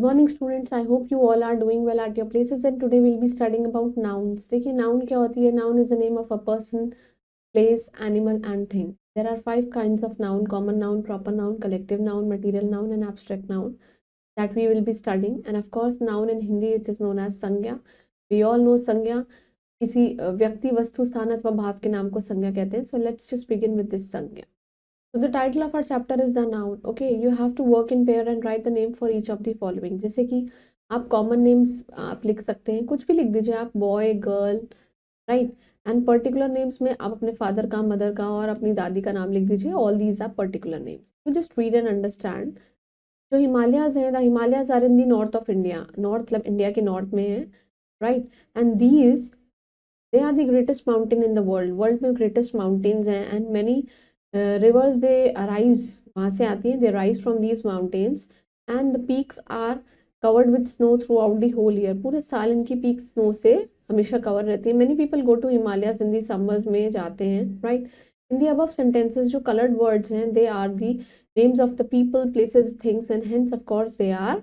Morning students, I hope you all are doing well at your places and today will be studying about nouns. देखिए noun क्या होती है। Noun is the name of a person, place, animal and thing. There are 5 kinds of noun: common noun, proper noun, collective noun, material noun and abstract noun that we will be studying. And of course noun in Hindi it is known as संज्ञा. We all know संज्ञा किसी व्यक्ति, वस्तु, स्थान अथवा भाव के नाम को संज्ञा कहते हैं. So let's just begin with this संज्ञा. So the title of our chapter is the noun. Okay, you have to work in pair and write the name for each of the following. जैसे कि आप common names आप लिख सकते हैं, कुछ भी लिख दीजिए आप, boy, girl, right? And particular names में आप अपने father का, mother का और अपनी दादी का नाम लिख दीजिए. All these are particular names. You just read and understand. जो हिमालयाज हैं, the Himalayas are in the north of India. North मतलब इंडिया के नॉर्थ में है, right? And these they are the greatest mountain in the world. World में greatest mountains हैं. And many rivers they arise, वहाँ से आती हैं. They rise from these mountains and the peaks are covered with snow throughout the whole year. पूरे साल इनकी peak snow से हमेशा कवर रहती है. Many people go to Himalayas in the summers में जाते हैं, right? In the above sentences जो कलर्ड वर्ड्स हैं, they are the names of the people, places, things, and hence of course they are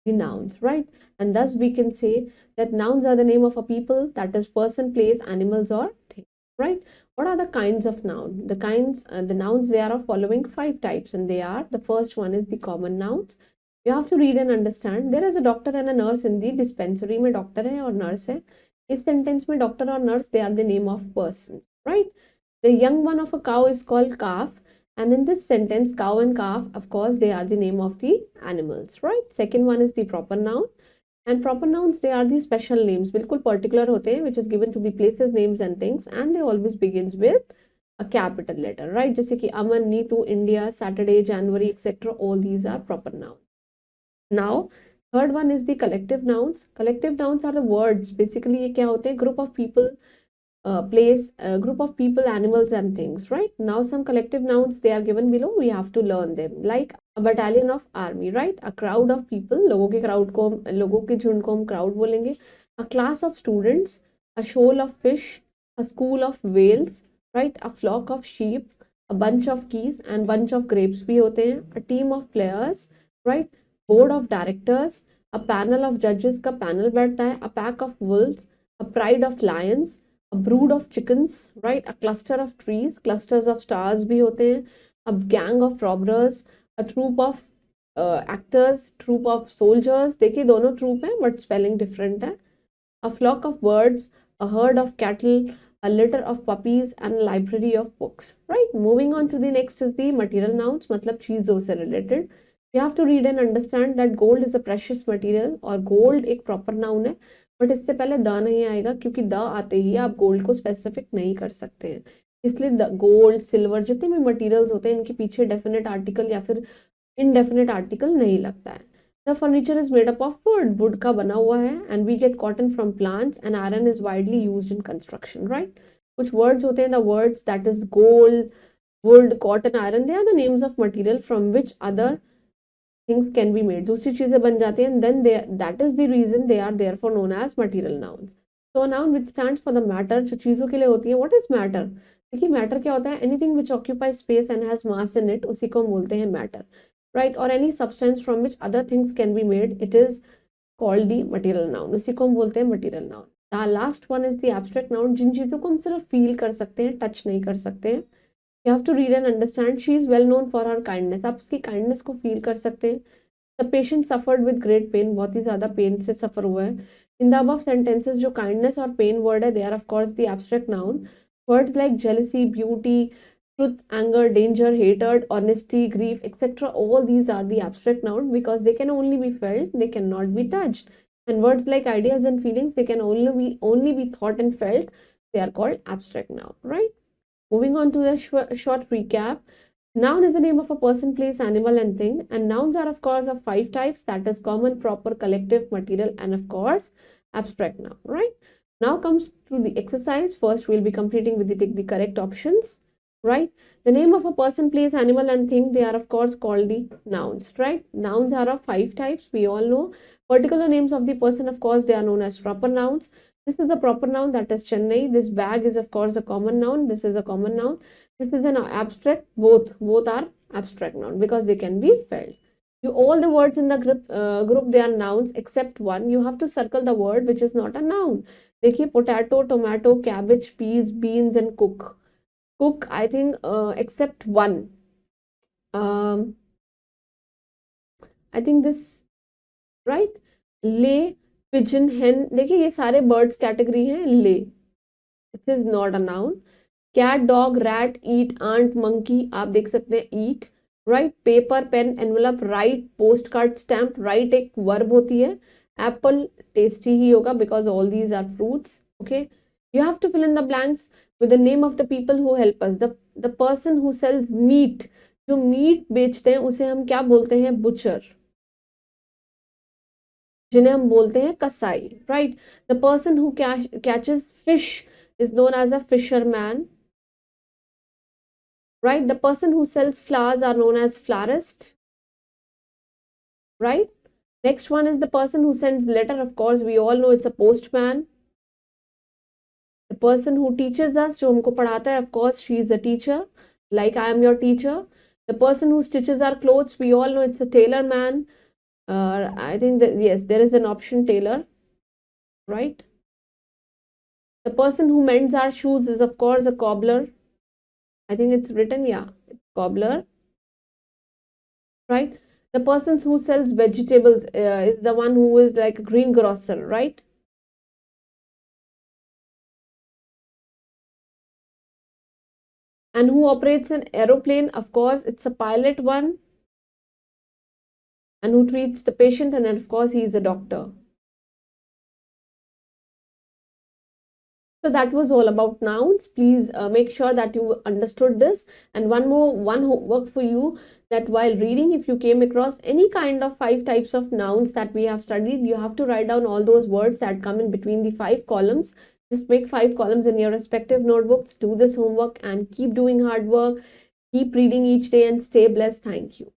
the nouns, right? And thus we can say that nouns are the name of a people, that is person, place, animals or things, right? What are the kinds of noun? The kinds, the nouns, they are of following 5 types, and they are, the first one is the common nouns. You have to read and understand. There is a doctor and a nurse in the dispensary. में doctor है और nurse है. इस sentence में doctor और nurse, they are the name of persons, right? The young one of a cow is called calf. And in this sentence, cow and calf, of course, they are the name of the animals, right? Second one is the proper noun. And proper nouns, they are the special names, बिल्कुल particular होते हैं, which is given to the places, names and things, and they always begins with a capital letter, right? जैसे कि अमन, Neetu, India, Saturday, January, etc. All these are proper nouns. Now, third one is the collective nouns. Collective nouns are the words. Basically, ये क्या होते हैं? Group of people, place, group of people, animals and things, right? Now some collective nouns, they are given below. We have to learn them. Like a battalion of army, right? A crowd of people, लोगों के crowd को, लोगों के झुंड को हम crowd बोलेंगे. A class of students, a shoal of fish, a school of whales, right? A flock of sheep, a bunch of keys and bunch of grapes भी होते हैं. A team of players, right? Board of directors, a panel of judges का panel बैठता है. A pack of wolves, a pride of lions, a brood of chickens, right? A cluster of trees, clusters of stars भी होते हैं. A gang of robbers, a troop of actors, troop of soldiers. देखिए दोनों troop हैं but spelling different है. A flock of birds, a herd of cattle, a litter of puppies and a library of books, right? Moving on to the next is the material nouns, मतलब चीजों से related. You have to read and understand that gold is a precious material, और gold एक proper noun है. But इससे पहले the नहीं आएगा, क्योंकि द आते ही आप गोल्ड को स्पेसिफिक नहीं कर सकते हैं. इसलिए गोल्ड, सिल्वर, जितने भी मटेरियल्स होते हैं, इनके पीछे डेफिनेट आर्टिकल या फिर इनडेफिनेट आर्टिकल नहीं लगता है. The furniture is made up of wood. Wood का बना हुआ है. And we get cotton from plants and iron is widely used in construction, right? कुछ वर्ड्स होते हैं, the words that is gold, wood, cotton, iron, they are the names of material from which other things can be made. दूसरी चीजें बन जाती हैं. Then that is the reason they are therefore known as material nouns. So a noun which stands for the matter, जो चीजों के लिए होती है. What is matter? देखिए matter क्या होता है? Anything which occupies space and has mass in it, उसी को हम बोलते हैं matter, right? Or any substance from which other things can be made, it is called the material noun. उसी को हम बोलते हैं material noun. The last one is the abstract noun, जिन चीजों को हम सिर्फ feel कर सकते हैं, touch नहीं कर सकते हैं. You have to read and understand. She is well known for her kindness. आप उसकी kindness को feel कर सकते हैं. The patient suffered with great pain. बहुत ही ज़्यादा pain से suffer हुआ है. In the above sentences, जो kindness और pain word है, they are of course the abstract noun. Words like jealousy, beauty, truth, anger, danger, hatred, honesty, grief, etc. All these are the abstract noun because they can only be felt. They cannot be touched. And words like ideas and feelings, they can only be thought and felt. They are called abstract noun, right? Moving on to the short recap. Noun is the name of a person, place, animal and thing. And nouns are of course of 5 types, that is common, proper, collective, material and of course abstract noun, right? Now comes to the exercise. First we'll be completing with the correct options, right? The name of a person, place, animal and thing, they are of course called the nouns, right? Nouns are of 5 types, we all know. Particular names of the person, of course, they are known as proper nouns. This is the proper noun, that is Chennai. This bag is of course a common noun. This is a common noun. This is an abstract. Both are abstract noun because they can be felt. all the words in the group they are nouns except one. You have to circle the word which is not a noun. देखिए potato, tomato, cabbage, peas, beans and cook I think except one. um, I think this right. lay, pigeon, hen, देखिए ये सारे birds category हैं. lay, it is not a noun. cat, dog, rat, eat, ant, monkey, आप देख सकते हैं eat. Right, paper, pen, envelope, right, post card, stamp. Right एक verb होती है. एप्पल टेस्टी ही होगा because all these are fruits. Okay, you have to fill in the blanks with the name of the people who help us. The person who sells meat, जो meat बेचते हैं उसे हम क्या बोलते हैं? बुचर, जिन्हें हम बोलते हैं कसाई. Right, the person who catches fish is known as a fisherman. Right, the person who sells flowers are known as florist. Right, next one is the person who sends letter. Of course we all know it's a postman. The person who teaches us, जो हमको पढ़ाता है, of course she is a teacher, like I am your teacher. The person who stitches our clothes, we all know it's a tailor man. I think that yes, there is an option tailor. Right, the person who mends our shoes is of course a cobbler. I think it's written, yeah, it's cobbler. Right, the person who sells vegetables is the one who is like a greengrocer. Right, and who operates an aeroplane, of course it's a pilot one. And who treats the patient, and of course he is a doctor. So that was all about nouns. Please make sure that you understood this. And one homework for you, that while reading, if you came across any kind of 5 types of nouns that we have studied, you have to write down all those words that come in between the 5 columns. Just make 5 columns in your respective notebooks. Do this homework and keep doing hard work. Keep reading each day and stay blessed. Thank you.